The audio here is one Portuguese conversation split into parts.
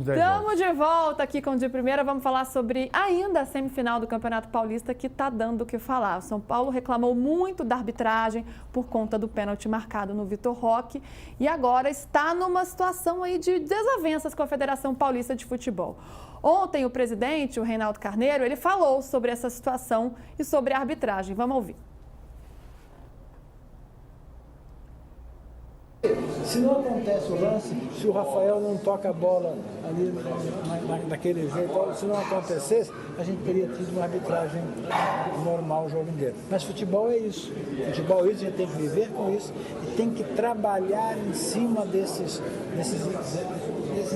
Estamos de volta aqui com o De Primeira. Vamos falar sobre ainda a semifinal do Campeonato Paulista, que está dando o que falar. O São Paulo reclamou muito da arbitragem por conta do pênalti marcado no Vitor Roque e agora está numa situação aí de desavenças com a Federação Paulista de Futebol. Ontem o presidente, o Reinaldo Carneiro, ele falou sobre essa situação e sobre a arbitragem. Vamos ouvir. Se não acontece o lance, se o Rafael não toca a bola ali daquele jeito, se não acontecesse, a gente teria tido uma arbitragem normal o jogo inteiro. Mas futebol é isso. Futebol é isso, a gente tem que viver com isso e tem que trabalhar em cima desses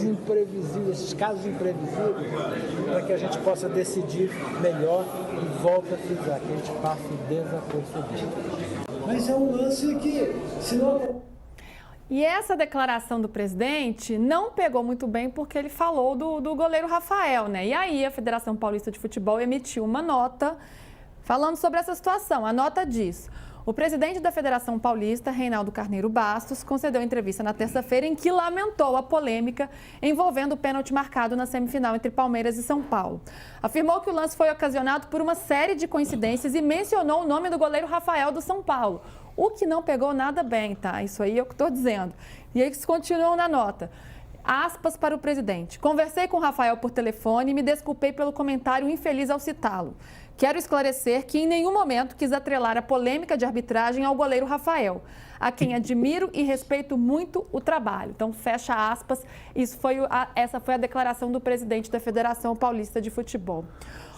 imprevisíveis, esses casos imprevisíveis, para que a gente possa decidir melhor e volta a frisar, que a gente passe desapercebido. Mas é um lance que, se não... E essa declaração do presidente não pegou muito bem porque ele falou do goleiro Rafael, né? E aí a Federação Paulista de Futebol emitiu uma nota falando sobre essa situação. A nota diz: o presidente da Federação Paulista, Reinaldo Carneiro Bastos, concedeu entrevista na terça-feira em que lamentou a polêmica envolvendo o pênalti marcado na semifinal entre Palmeiras e São Paulo. Afirmou que o lance foi ocasionado por uma série de coincidências e mencionou o nome do goleiro Rafael do São Paulo. O que não pegou nada bem, tá? Isso aí é o que estou dizendo. E aí eles continuam na nota. Aspas para o presidente. Conversei com o Rafael por telefone e me desculpei pelo comentário infeliz ao citá-lo. Quero esclarecer que em nenhum momento quis atrelar a polêmica de arbitragem ao goleiro Rafael, a quem admiro e respeito muito o trabalho. Então, fecha aspas. Essa foi a declaração do presidente da Federação Paulista de Futebol.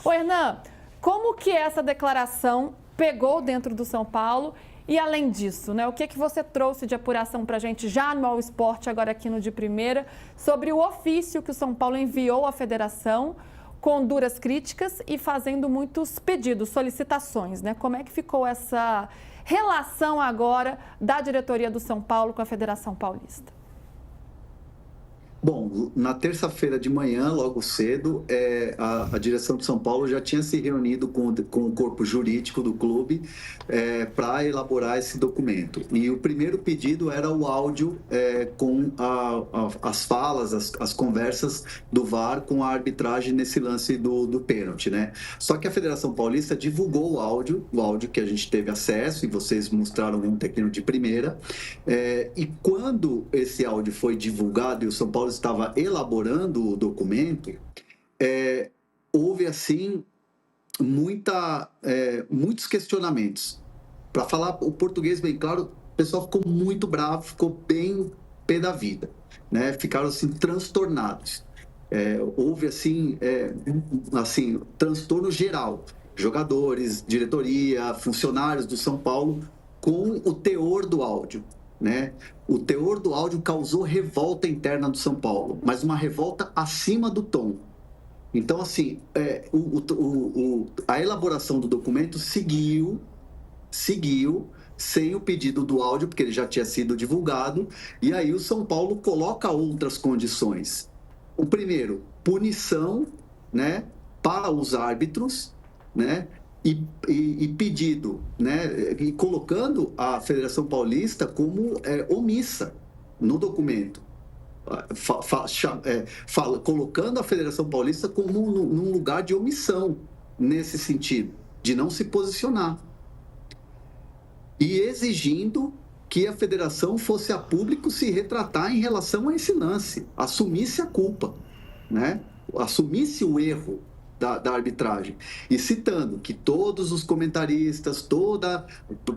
Ô, Hernan, como que essa declaração pegou dentro do São Paulo? E além disso, né, o que você trouxe de apuração para a gente já no All Sport, agora aqui no De Primeira, sobre o ofício que o São Paulo enviou à federação com duras críticas e fazendo muitos pedidos, solicitações, né? Como é que ficou essa relação agora da diretoria do São Paulo com a Federação Paulista? Bom, na terça-feira de manhã, logo cedo, a direção de São Paulo já tinha se reunido com o corpo jurídico do clube para elaborar esse documento. E o primeiro pedido era o áudio com as falas, as conversas do VAR com a arbitragem nesse lance do pênalti, né? Só que a Federação Paulista divulgou o áudio que a gente teve acesso, e vocês mostraram ontem aqui no De Primeira. E quando esse áudio foi divulgado e o São Paulo estava elaborando o documento, houve, assim, muitos questionamentos. Para falar o português bem claro, o pessoal ficou muito bravo, ficou bem pé da vida, né? Ficaram, assim, transtornados. Houve, assim, transtorno geral. Jogadores, diretoria, funcionários do São Paulo, com o teor do áudio, né? O teor do áudio causou revolta interna do São Paulo, mas uma revolta acima do tom. Então, assim, a elaboração do documento seguiu sem o pedido do áudio, porque ele já tinha sido divulgado, e aí o São Paulo coloca outras condições. O primeiro, punição, né, para os árbitros, né? E pedido, né, e colocando a Federação Paulista como omissa no documento, colocando a Federação Paulista como num lugar de omissão, nesse sentido, de não se posicionar. E exigindo que a Federação fosse a público se retratar em relação a esse lance, assumisse a culpa, né, assumisse o erro da arbitragem, e citando que todos os comentaristas,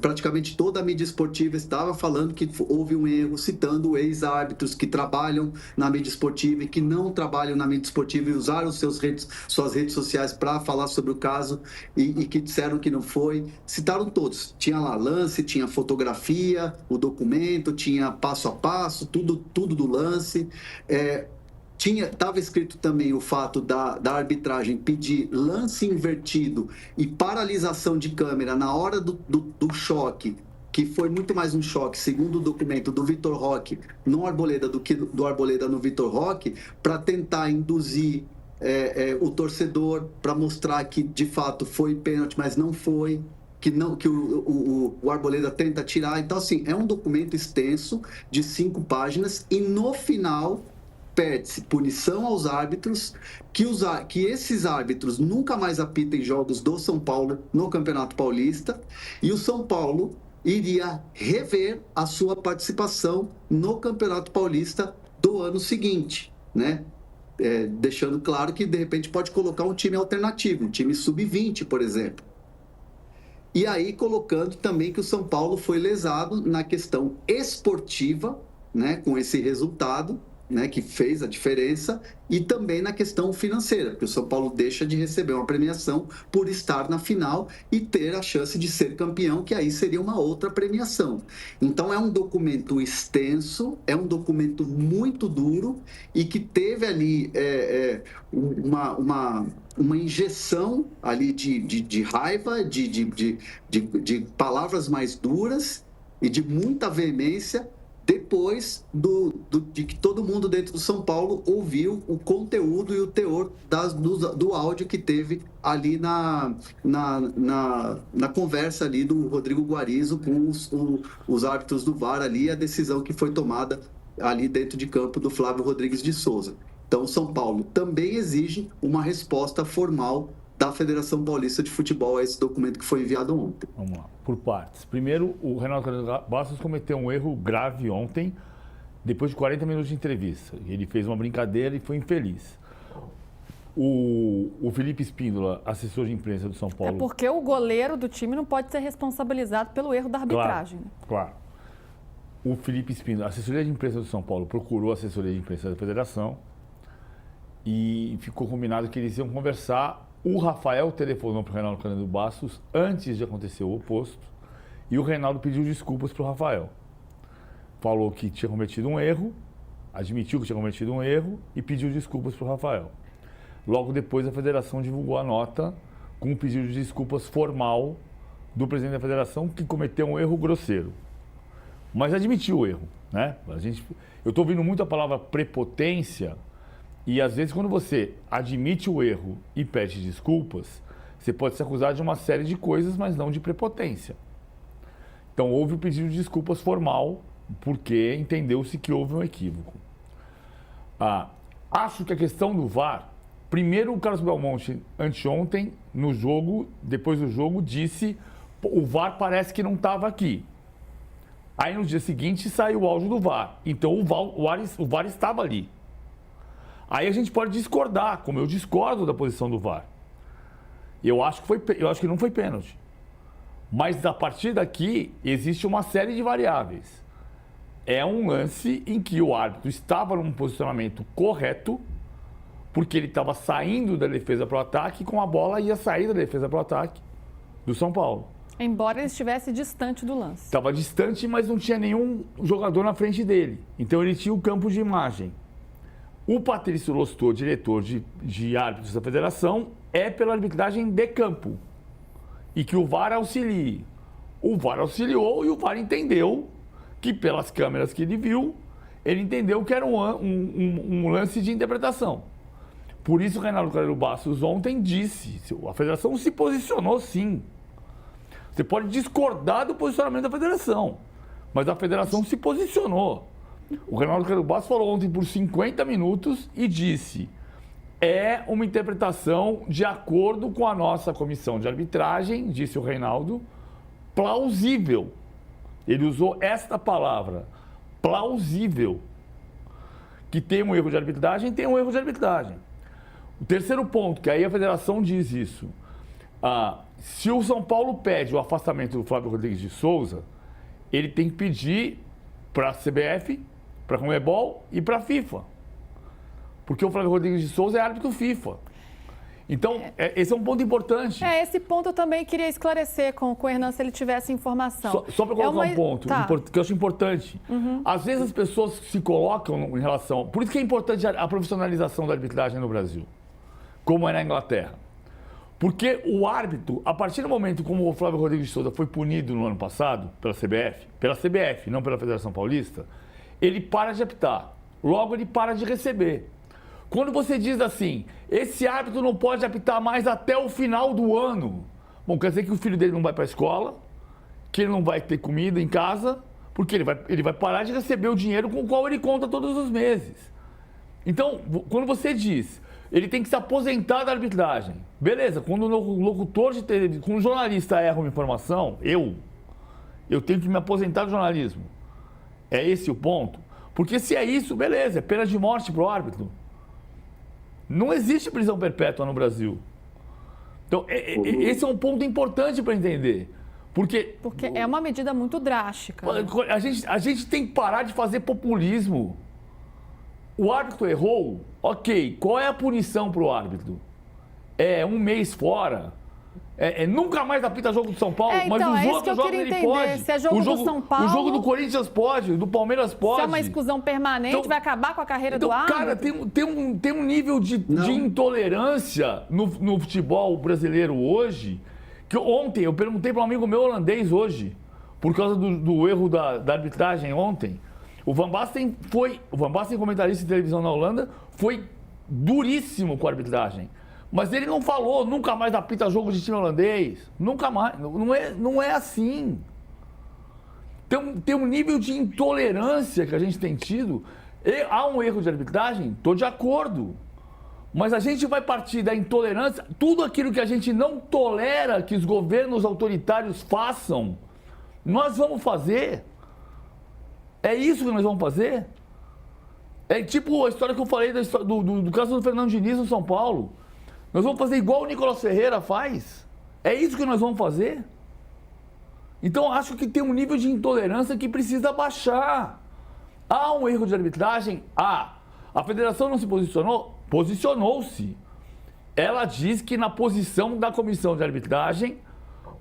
praticamente toda a mídia esportiva estava falando que houve um erro, citando ex-árbitros que trabalham na mídia esportiva e que não trabalham na mídia esportiva e usaram suas redes sociais para falar sobre o caso e que disseram que não foi. Citaram todos, tinha lá lance, tinha fotografia, o documento, tinha passo a passo, tudo do lance. Estava escrito também o fato da arbitragem pedir lance invertido e paralisação de câmera na hora do choque, que foi muito mais um choque, segundo o documento, do Vitor Roque no Arboleda do que do Arboleda no Vitor Roque, para tentar induzir o torcedor, para mostrar que de fato foi pênalti, mas não foi, que o Arboleda tenta tirar. Então, assim, é um documento extenso de 5 páginas e no final pede-se punição aos árbitros, que esses árbitros nunca mais apitem jogos do São Paulo no Campeonato Paulista, e o São Paulo iria rever a sua participação no Campeonato Paulista do ano seguinte, né? Deixando claro que, de repente, pode colocar um time alternativo, um time sub-20, por exemplo. E aí, colocando também que o São Paulo foi lesado na questão esportiva, né, com esse resultado, né, que fez a diferença, e também na questão financeira, porque o São Paulo deixa de receber uma premiação por estar na final e ter a chance de ser campeão, que aí seria uma outra premiação. Então, é um documento extenso, é um documento muito duro e que teve ali uma injeção ali de raiva, de palavras mais duras e de muita veemência, depois de que todo mundo dentro do São Paulo ouviu o conteúdo e o teor do áudio que teve ali na conversa ali do Rodrigo Guarizo com os árbitros do VAR ali, a decisão que foi tomada ali dentro de campo do Flávio Rodrigues de Souza. Então, o São Paulo também exige uma resposta formal da Federação Paulista de Futebol a esse documento que foi enviado ontem. Vamos lá, por partes. Primeiro, o Renato Bastos cometeu um erro grave ontem, depois de 40 minutos de entrevista. Ele fez uma brincadeira e foi infeliz. O Felipe Espíndola, assessor de imprensa do São Paulo... É porque o goleiro do time não pode ser responsabilizado pelo erro da arbitragem. Claro. O Felipe Espíndola, a assessoria de imprensa do São Paulo, procurou a assessoria de imprensa da federação e ficou combinado que eles iam conversar. O Rafael telefonou para o Reinaldo Candido Bastos antes de acontecer o oposto e o Reinaldo pediu desculpas para o Rafael. Falou que tinha cometido um erro, admitiu que tinha cometido um erro e pediu desculpas para o Rafael. Logo depois, a federação divulgou a nota com um pedido de desculpas formal do presidente da federação, que cometeu um erro grosseiro. Mas admitiu o erro, né? Eu estou ouvindo muito a palavra prepotência. E, às vezes, quando você admite o erro e pede desculpas, você pode se acusar de uma série de coisas, mas não de prepotência. Então, houve o pedido de desculpas formal, porque entendeu-se que houve um equívoco. Acho que a questão do VAR... Primeiro, o Carlos Belmonte, anteontem, no jogo, depois do jogo, disse o VAR parece que não estava aqui. Aí, no dia seguinte, saiu o áudio do VAR. Então, o VAR estava ali. Aí a gente pode discordar, como eu discordo da posição do VAR. Eu acho que não foi pênalti. Mas a partir daqui existe uma série de variáveis. É um lance em que o árbitro estava num posicionamento correto, porque ele estava saindo da defesa para o ataque, e com a bola ia sair da defesa para o ataque do São Paulo. Embora ele estivesse distante do lance. Estava distante, mas não tinha nenhum jogador na frente dele. Então ele tinha o campo de imagem. O Patrício Lostor, diretor de árbitros da federação, é pela arbitragem de campo. E que o VAR auxilie. O VAR auxiliou e o VAR entendeu que, pelas câmeras que ele viu, ele entendeu que era um lance de interpretação. Por isso, o Reinaldo Candido Bastos ontem disse, a federação se posicionou sim. Você pode discordar do posicionamento da federação, mas a federação se posicionou. O Reinaldo Candido Bastos falou ontem por 50 minutos e disse: é uma interpretação de acordo com a nossa comissão de arbitragem, disse o Reinaldo, plausível. Ele usou esta palavra, plausível. Que tem um erro de arbitragem, tem um erro de arbitragem. O terceiro ponto, que aí a federação diz isso. Se o São Paulo pede o afastamento do Flávio Rodrigues de Souza, ele tem que pedir para a CBF, para a Conmebol e para a FIFA. Porque o Flávio Rodrigues de Souza é árbitro FIFA. Então, esse é um ponto importante. Esse ponto eu também queria esclarecer com o Hernan, se ele tivesse informação. Só para colocar um ponto que eu acho importante. Uhum. Às vezes as pessoas se colocam em relação... Por isso que é importante a profissionalização da arbitragem no Brasil, como é na Inglaterra. Porque o árbitro, a partir do momento como o Flávio Rodrigues de Souza foi punido no ano passado pela CBF, não pela Federação Paulista, ele para de apitar. Logo, ele para de receber. Quando você diz assim, esse árbitro não pode apitar mais até o final do ano, bom, quer dizer que o filho dele não vai para a escola, que ele não vai ter comida em casa, porque ele vai parar de receber o dinheiro com o qual ele conta todos os meses. Então, quando você diz, ele tem que se aposentar da arbitragem. Beleza, quando o locutor de televisão, quando o jornalista erra uma informação, eu tenho que me aposentar do jornalismo. É esse o ponto? Porque se é isso, beleza, é pena de morte para o árbitro. Não existe prisão perpétua no Brasil. Então, esse é um ponto importante para entender. Porque é uma medida muito drástica. Né? A gente tem que parar de fazer populismo. O árbitro errou, ok. Qual é a punição para o árbitro? É 1 mês fora? Nunca mais apita jogo do São Paulo, então, mas os outros jogos ele pode. Se é jogo do São Paulo... O jogo do Corinthians pode, do Palmeiras pode. Se é uma exclusão permanente, então, vai acabar com a carreira do árbitro? Cara, tem um nível de intolerância no futebol brasileiro hoje, que ontem, eu perguntei para um amigo meu holandês hoje, por causa do erro da arbitragem ontem. O Van Basten, comentarista de televisão na Holanda, foi duríssimo com a arbitragem. Mas ele não falou, nunca mais apita jogo de time holandês. Nunca mais. Não é assim. Tem um nível de intolerância que a gente tem tido. Há um erro de arbitragem? Estou de acordo. Mas a gente vai partir da intolerância. Tudo aquilo que a gente não tolera que os governos autoritários façam, nós vamos fazer. É isso que nós vamos fazer? É tipo a história que eu falei do caso do Fernando Diniz no São Paulo. Nós vamos fazer igual o Nicolas Ferreira faz? É isso que nós vamos fazer? Então, acho que tem um nível de intolerância que precisa baixar. Há um erro de arbitragem? A federação não se posicionou? Posicionou-se. Ela diz que na posição da comissão de arbitragem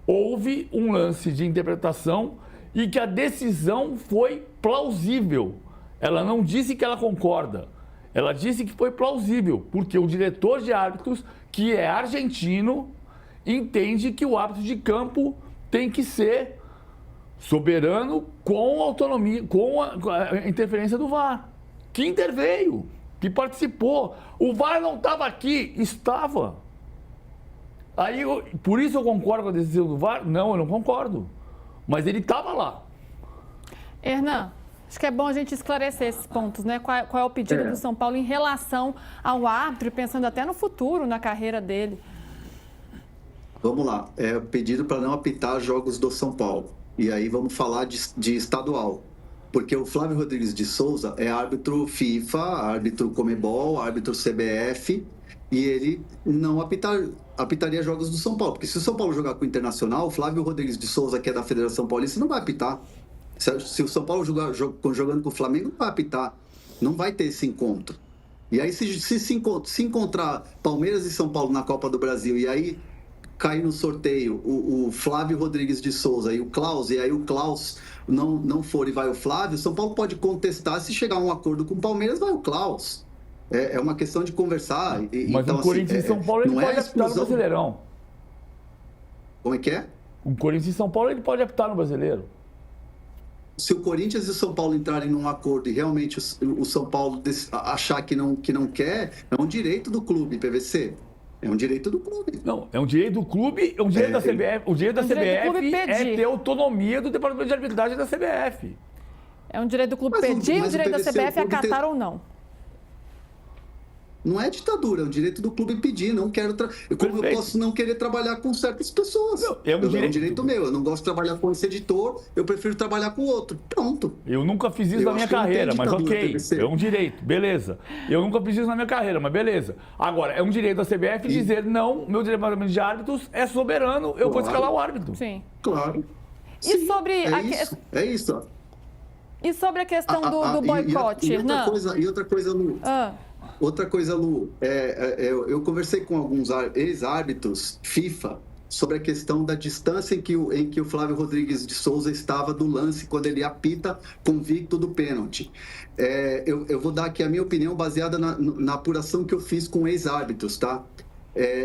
houve um lance de interpretação e que a decisão foi plausível. Ela não disse que ela concorda. Ela disse que foi plausível, porque o diretor de árbitros, que é argentino, entende que o árbitro de campo tem que ser soberano com autonomia, com a interferência do VAR, que interveio, que participou. O VAR não estava aqui, estava. Aí, por isso eu concordo com a decisão do VAR? Não, eu não concordo. Mas ele estava lá. Hernan, acho que é bom a gente esclarecer esses pontos, né? Qual é o pedido do São Paulo em relação ao árbitro, pensando até no futuro, na carreira dele? Vamos lá. É pedido para não apitar jogos do São Paulo. E aí vamos falar de estadual. Porque o Flávio Rodrigues de Souza é árbitro FIFA, árbitro Comebol, árbitro CBF, e ele não apitaria jogos do São Paulo. Porque se o São Paulo jogar com o Internacional, o Flávio Rodrigues de Souza, que é da Federação Paulista, não vai apitar. Se o São Paulo jogando com o Flamengo, não vai apitar. Não vai ter esse encontro. E aí, se encontrar Palmeiras e São Paulo na Copa do Brasil, e aí cair no sorteio o Flávio Rodrigues de Souza e o Klaus, e aí o Klaus não for e vai o Flávio, o São Paulo pode contestar. Se chegar a um acordo com o Palmeiras, vai o Klaus. É uma questão de conversar. Mas então, o Corinthians e São Paulo ele pode apitar no Brasileirão. Como é que é? O Corinthians e São Paulo ele pode apitar no Brasileiro. Se o Corinthians e o São Paulo entrarem num acordo e realmente o São Paulo achar que não quer, é um direito do clube, PVC. É um direito do clube. Não, é um direito do clube, é um direito da CBF. O direito da CBF é ter autonomia do departamento de arbitragem da CBF. É um direito do clube pedir, o direito da CBF é acatar ou não. Não é ditadura, é o direito do clube pedir. Não quero como eu posso não querer trabalhar com certas pessoas? É um direito meu. Eu não gosto de trabalhar com esse editor, eu prefiro trabalhar com o outro. Pronto. Eu nunca fiz isso na minha carreira, mas ok. É um direito, beleza. Eu nunca fiz isso na minha carreira, mas beleza. Agora, é um direito da CBF dizer, não, meu departamento de árbitros é soberano, eu vou escalar o árbitro. Sim. Claro. E sobre é isso. E sobre a questão do boicote, Hernan? Outra coisa, Lu, eu conversei com alguns ex-árbitros FIFA sobre a questão da distância em que o Flávio Rodrigues de Souza estava do lance quando ele apita convicto do pênalti. Eu vou dar aqui a minha opinião baseada na apuração que eu fiz com ex-árbitros, tá?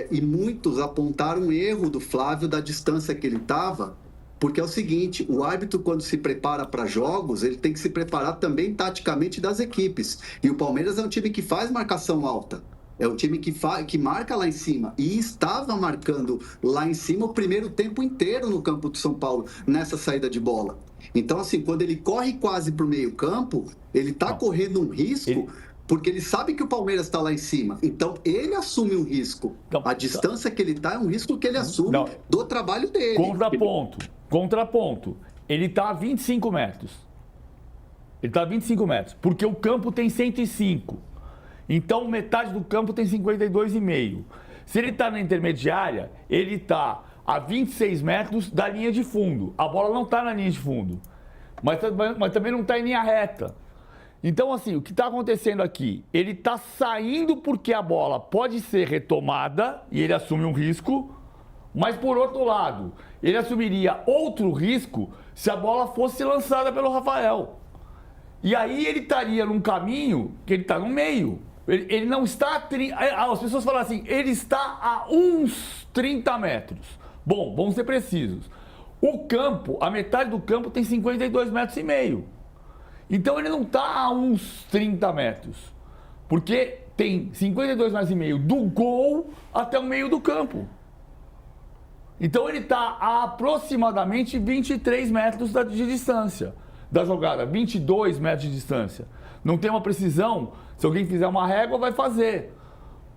E muitos apontaram um erro do Flávio da distância que ele estava, porque é o seguinte, o árbitro, quando se prepara para jogos, ele tem que se preparar também taticamente das equipes. E o Palmeiras é um time que faz marcação alta. É um time que marca lá em cima. E estava marcando lá em cima o primeiro tempo inteiro no campo de São Paulo, nessa saída de bola. Então, assim, quando ele corre quase para o meio campo, ele está correndo um risco porque ele sabe que o Palmeiras está lá em cima. Então, ele assume um risco. A distância que ele está é um risco que ele assume do trabalho dele. Contraponto. Ele está a 25 metros. Ele está a 25 metros, porque o campo tem 105. Então, metade do campo tem 52,5. Se ele está na intermediária, ele está a 26 metros da linha de fundo. A bola não está na linha de fundo, mas também não está em linha reta. Então, assim, o que está acontecendo aqui? Ele está saindo porque a bola pode ser retomada e ele assume um risco, mas, por outro lado, ele assumiria outro risco se a bola fosse lançada pelo Rafael. E aí ele estaria num caminho que ele está no meio. Ele não está... As pessoas falam assim, ele está a uns 30 metros. Bom, vamos ser precisos. O campo, a metade do campo tem 52,5 metros. Então ele não está a uns 30 metros. Porque tem 52,5 metros do gol até o meio do campo. Então ele está a aproximadamente 23 metros de distância da jogada. 22 metros de distância. Não tem uma precisão. Se alguém fizer uma régua, vai fazer.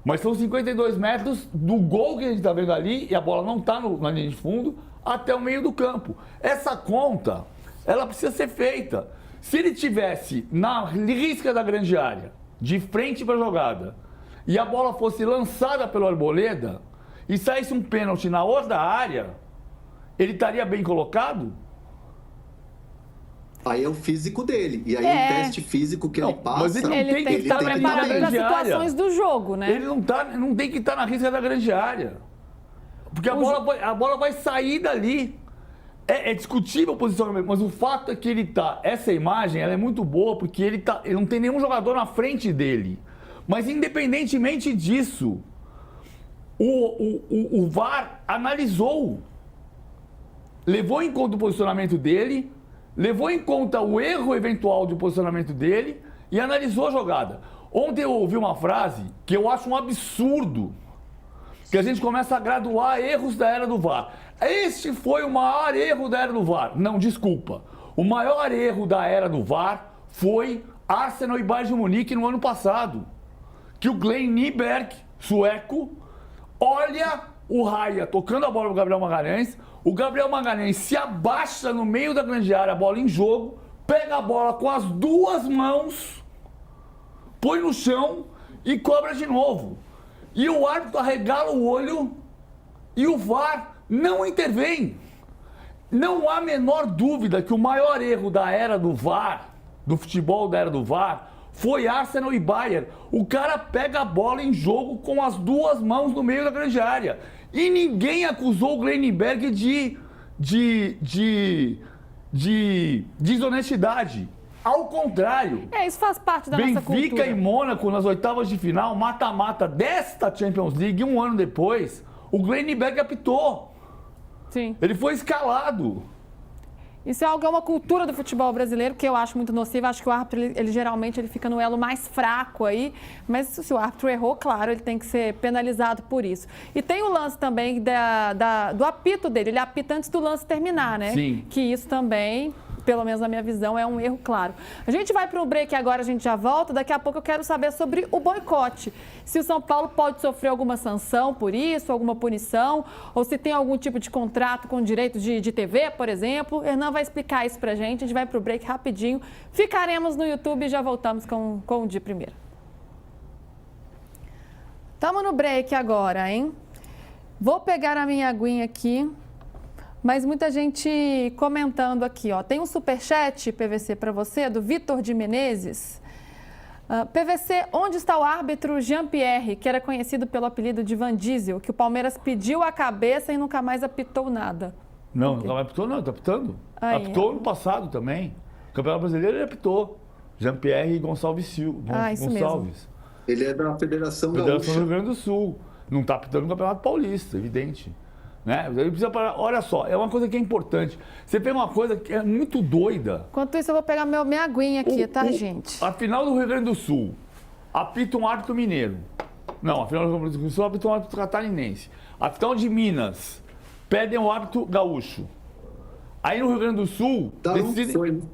Mas são 52 metros do gol que a gente está vendo ali, e a bola não está na linha de fundo, até o meio do campo. Essa conta, ela precisa ser feita. Se ele tivesse na risca da grande área, de frente para a jogada, e a bola fosse lançada pelo Arboleda, e saísse um pênalti na outra área, ele estaria bem colocado? Aí é o físico dele. E aí o teste físico que ele passa... Mas ele tem que estar preparado para as situações do jogo, né? Ele não tem que estar na risca da grande área. Porque a bola vai sair dali. É discutível o posicionamento, mas o fato é que ele tá... Essa imagem, ela é muito boa, porque ele não tem nenhum jogador na frente dele. Mas independentemente disso, o VAR analisou. Levou em conta o posicionamento dele, levou em conta o erro eventual do posicionamento dele e analisou a jogada. Ontem eu ouvi uma frase que eu acho um absurdo, que a gente começa a graduar erros da era do VAR. Este foi o maior erro da era do VAR. Não, desculpa. O maior erro da era do VAR foi Arsenal e Bayern de Munique no ano passado. Que o Glenn Nyberg, sueco, olha o Raya tocando a bola pro Gabriel Magalhães. O Gabriel Magalhães se abaixa no meio da grande área, a bola em jogo, pega a bola com as duas mãos, põe no chão e cobra de novo. E o árbitro arregala o olho e o VAR não intervém. Não há a menor dúvida que o maior erro da era do VAR, do futebol da era do VAR, foi Arsenal e Bayern. O cara pega a bola em jogo com as duas mãos no meio da grande área. E ninguém acusou o Glenberg de desonestidade. Ao contrário. Isso faz parte da nossa cultura. Benfica e Mônaco nas oitavas de final, mata-mata desta Champions League, um ano depois, o Glenberg apitou. Sim. Ele foi escalado. Isso é uma cultura do futebol brasileiro que eu acho muito nociva. Acho que o árbitro, ele geralmente fica no elo mais fraco aí. Mas se o árbitro errou, claro, ele tem que ser penalizado por isso. E tem o lance também do apito dele. Ele apita antes do lance terminar, né? Sim. Que isso também, pelo menos na minha visão, é um erro claro. A gente vai para o break agora, a gente já volta. Daqui a pouco eu quero saber sobre o boicote. Se o São Paulo pode sofrer alguma sanção por isso, alguma punição, ou se tem algum tipo de contrato com direito de TV, por exemplo. Hernan vai explicar isso pra gente. A gente vai para o break rapidinho. Ficaremos no YouTube e já voltamos com o de primeiro. Estamos no break agora, hein? Vou pegar a minha aguinha aqui. Mas muita gente comentando aqui, ó. Tem um superchat, PVC, para você, do Vitor de Menezes. PVC, onde está o árbitro Jean-Pierre, que era conhecido pelo apelido de Van Diesel, que o Palmeiras pediu a cabeça e nunca mais apitou nada? Não, nunca mais apitou, não, tá apitando. Apitou no passado também. O Campeonato Brasileiro ele apitou. Jean-Pierre Gonçalves Silva. Isso Gonçalves. mesmo. Ele é da Federação do Rio Grande do Sul. Não tá apitando no Campeonato Paulista, evidente. Né? Ele precisa parar. Olha só, é uma coisa que é importante. Você vê uma coisa que é muito doida. Enquanto isso, eu vou pegar minha aguinha aqui, tá, gente? A final do Rio Grande do Sul apita um árbitro mineiro. Não, a final do Rio Grande do Sul apita um árbitro catarinense. A final de Minas pedem um árbitro gaúcho. Aí no Rio Grande do Sul,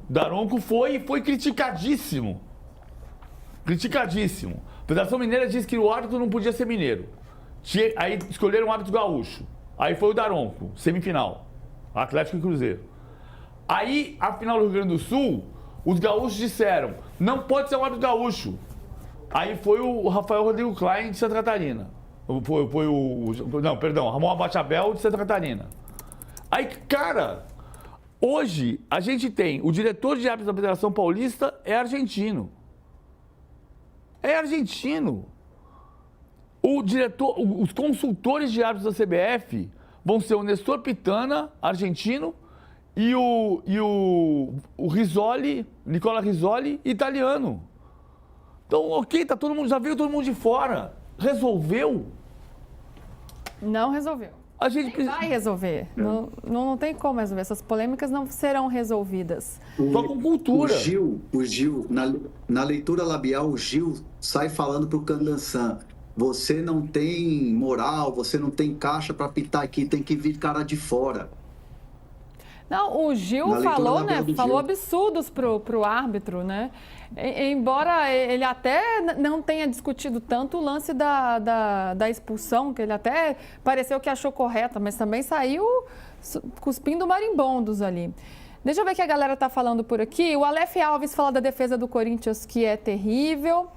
Daronco foi criticadíssimo. criticadíssimo. A Federação Mineira disse que o árbitro não podia ser mineiro. Aí escolheram um árbitro gaúcho. Aí foi o Daronco, semifinal. Atlético e Cruzeiro. Aí, a final do Rio Grande do Sul, os gaúchos disseram, não pode ser um árbitro gaúcho. Aí foi o Rafael Rodrigo Klein de Santa Catarina. Ramon Abachabel de Santa Catarina. Aí, cara, hoje a gente tem o diretor de árbitros da Federação Paulista é argentino. É argentino. Os consultores de árbitros da CBF vão ser o Nestor Pitana, argentino, e o Rizzoli, Nicola Rizzoli, italiano. Então, ok, tá todo mundo, já veio todo mundo de fora. Resolveu? Não resolveu. A gente Nem vai resolver. Não tem como resolver. Essas polêmicas não serão resolvidas. Só com cultura. O Gil, na leitura labial, o Gil sai falando pro Candansan, você não tem moral, você não tem caixa para apitar aqui, tem que vir cara de fora. Não, o Gil falou, né? Falou absurdos pro árbitro, né? Embora ele até não tenha discutido tanto o lance da expulsão, que ele até pareceu que achou correta, mas também saiu cuspindo marimbondos ali. Deixa eu ver o que a galera tá falando por aqui. O Aleph Alves fala da defesa do Corinthians, que é terrível.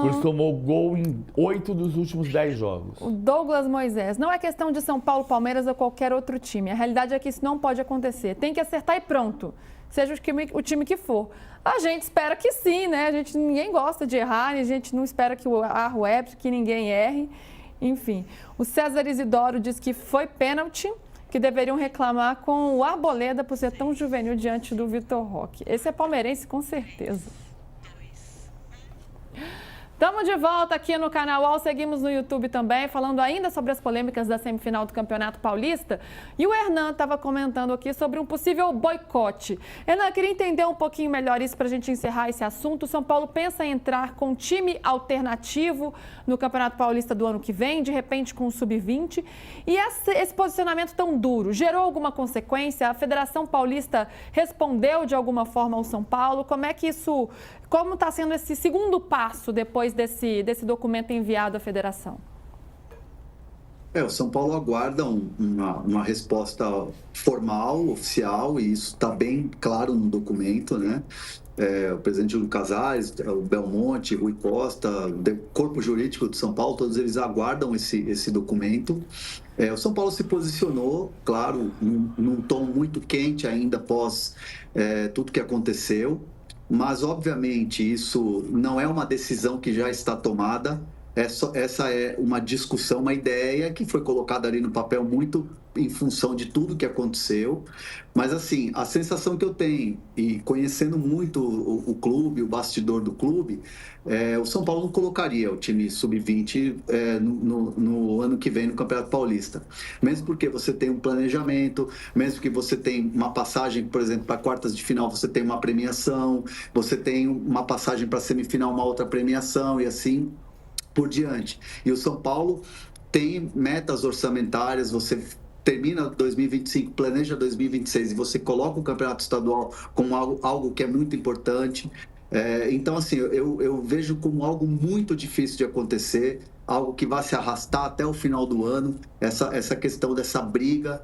Ele tomou gol em 8 dos últimos 10 jogos. O Douglas Moisés. Não é questão de São Paulo, Palmeiras ou qualquer outro time. A realidade é que isso não pode acontecer. Tem que acertar e pronto. Seja o time que for. A gente espera que sim, né? Ninguém gosta de errar, a gente não espera que o erro erre, que ninguém erre. Enfim. O César Isidoro diz que foi pênalti, que deveriam reclamar com o Arboleda por ser tão juvenil diante do Vitor Roque. Esse é palmeirense com certeza. Estamos de volta aqui no canal UOL, seguimos no YouTube também, falando ainda sobre as polêmicas da semifinal do Campeonato Paulista. E o Hernan estava comentando aqui sobre um possível boicote. Hernan, queria entender um pouquinho melhor isso para a gente encerrar esse assunto. O São Paulo pensa em entrar com time alternativo no Campeonato Paulista do ano que vem, de repente com o Sub-20. E esse posicionamento tão duro, gerou alguma consequência? A Federação Paulista respondeu de alguma forma ao São Paulo? Como está sendo esse segundo passo depois desse documento enviado à federação? O São Paulo aguarda uma resposta formal, oficial, e isso está bem claro no documento, né? O presidente Júlio Casares, o Belmonte, Rui Costa, o corpo jurídico de São Paulo, todos eles aguardam esse documento. O São Paulo se posicionou, claro, num tom muito quente ainda após tudo que aconteceu. Mas, obviamente, isso não é uma decisão que já está tomada. Essa é uma discussão, uma ideia que foi colocada ali no papel muito em função de tudo que aconteceu. Mas, assim, a sensação que eu tenho, e conhecendo muito o clube, o bastidor do clube, o São Paulo não colocaria o time sub-20 no ano que vem no Campeonato Paulista. Mesmo porque você tem um planejamento, mesmo que você tem uma passagem, por exemplo, para quartas de final, você tem uma premiação, você tem uma passagem para semifinal, uma outra premiação, e assim por diante. E o São Paulo tem metas orçamentárias, você termina 2025, planeja 2026 e você coloca o campeonato estadual como algo que é muito importante. Então, assim, eu vejo como algo muito difícil de acontecer, algo que vai se arrastar até o final do ano, essa questão dessa briga.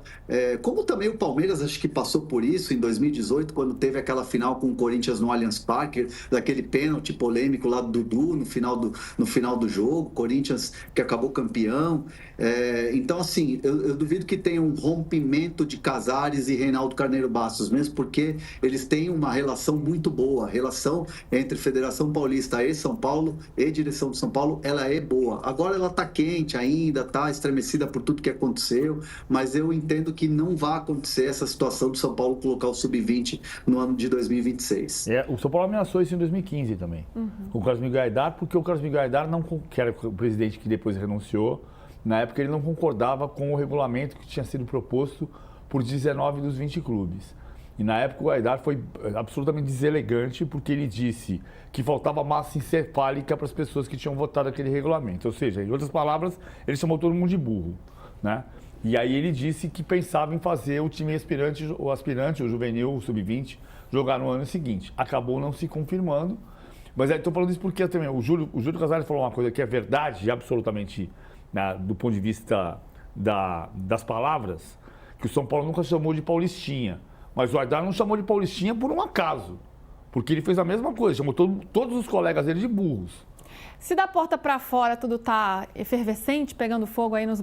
Como também o Palmeiras, acho que passou por isso em 2018, quando teve aquela final com o Corinthians no Allianz Parque, daquele pênalti polêmico lá do Dudu no final do jogo, Corinthians que acabou campeão. Então, assim, eu duvido que tenha um rompimento de Casares e Reinaldo Carneiro Bastos, mesmo porque eles têm uma relação muito boa. A relação entre Federação Paulista e São Paulo e direção de São Paulo, ela é boa. Agora ela está quente ainda, está estremecida por tudo que aconteceu, mas eu entendo que não vai acontecer essa situação do São Paulo colocar o Sub-20 no ano de 2026. O São Paulo ameaçou isso em 2015 também, com o Carlos Miguel Aidar, porque o Carlos Miguel Aidar, que era o presidente que depois renunciou, na época ele não concordava com o regulamento que tinha sido proposto por 19 dos 20 clubes. E na época o Aidar foi absolutamente deselegante, porque ele disse que faltava massa encefálica para as pessoas que tinham votado aquele regulamento. Ou seja, em outras palavras, ele chamou todo mundo de burro, né? E aí ele disse que pensava em fazer o time aspirante, o juvenil, o sub-20, jogar no ano seguinte. Acabou não se confirmando. Mas estou falando isso porque também o Júlio Casares falou uma coisa que é verdade, absolutamente, né, do ponto de vista das palavras, que o São Paulo nunca chamou de Paulistinha. Mas o Aidar não chamou de Paulistinha por um acaso. Porque ele fez a mesma coisa, chamou todos os colegas dele de burros. Se da porta para fora tudo tá efervescente, pegando fogo aí nos